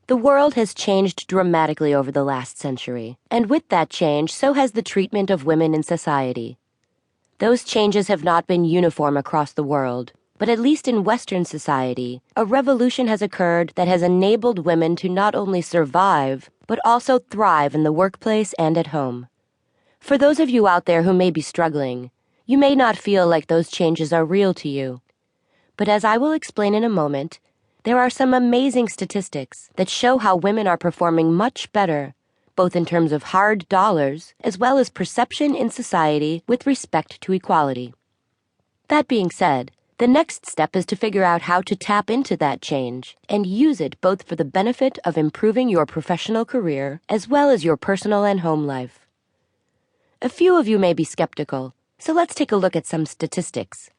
The world has changed dramatically over the last century, and with that change, so has the treatment of women in society. Those changes have not been uniform across the world, but at least in Western society, a revolution has occurred that has enabled women to not only survive, but also thrive in the workplace and at home. For those of you out there who may be struggling, you may not feel like those changes are real to you. But as I will explain in a moment, there are some amazing statistics that show how women are performing much better, both in terms of hard dollars as well as perception in society with respect to equality. That being said, the next step is to figure out how to tap into that change and use it both for the benefit of improving your professional career as well as your personal and home life. A few of you may be skeptical, so let's take a look at some statistics.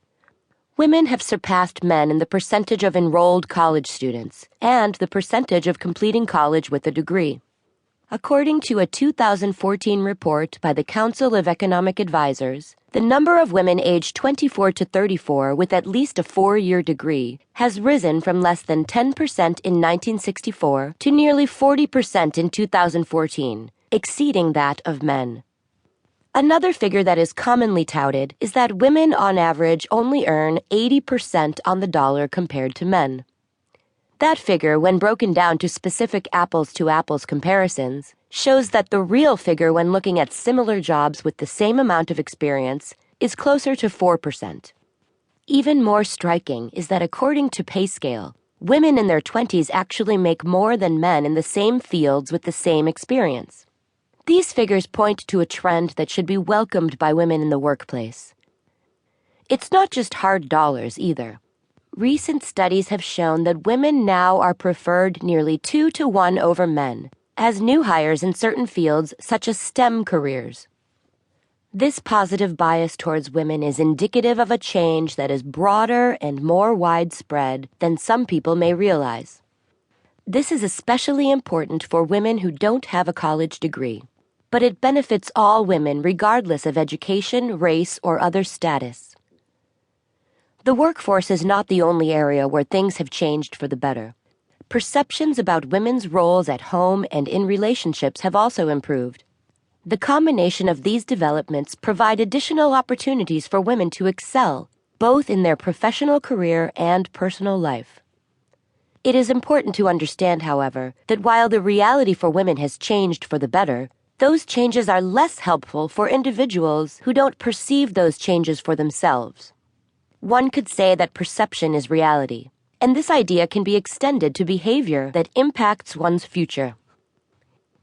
Women have surpassed men in the percentage of enrolled college students and the percentage of completing college with a degree. According to a 2014 report by the Council of Economic Advisors, the number of women aged 24 to 34 with at least a 4-year degree has risen from less than 10% in 1964 to nearly 40% in 2014, exceeding that of men. Another figure that is commonly touted is that women on average only earn 80% on the dollar compared to men. That figure, when broken down to specific apples-to-apples comparisons, shows that the real figure when looking at similar jobs with the same amount of experience is closer to 4%. Even more striking is that according to pay scale, women in their 20s actually make more than men in the same fields with the same experience. These figures point to a trend that should be welcomed by women in the workplace. It's not just hard dollars either. Recent studies have shown that women now are preferred nearly 2 to 1 over men, as new hires in certain fields such as STEM careers. This positive bias towards women is indicative of a change that is broader and more widespread than some people may realize. This is especially important for women who don't have a college degree, but it benefits all women regardless of education, race, or other status. The workforce is not the only area where things have changed for the better. Perceptions about women's roles at home and in relationships have also improved. The combination of these developments provide additional opportunities for women to excel, both in their professional career and personal life. It is important to understand, however, that while the reality for women has changed for the better, those changes are less helpful for individuals who don't perceive those changes for themselves. One could say that perception is reality, and this idea can be extended to behavior that impacts one's future.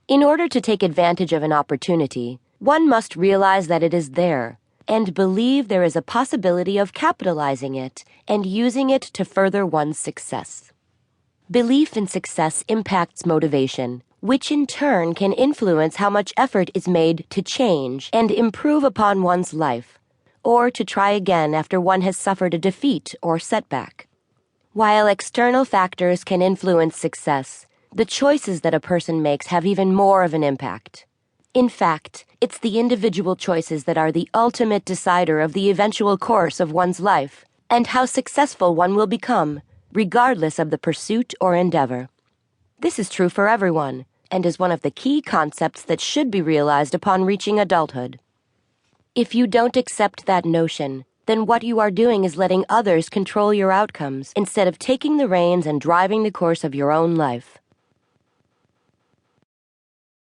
In order to take advantage of an opportunity, one must realize that it is there, and believe there is a possibility of capitalizing it and using it to further one's success. Belief in success impacts motivation, which in turn can influence how much effort is made to change and improve upon one's life, or to try again after one has suffered a defeat or setback. While external factors can influence success, the choices that a person makes have even more of an impact. In fact, it's the individual choices that are the ultimate decider of the eventual course of one's life and how successful one will become, regardless of the pursuit or endeavor. This is true for everyone, and is one of the key concepts that should be realized upon reaching adulthood. If you don't accept that notion, then what you are doing is letting others control your outcomes instead of taking the reins and driving the course of your own life.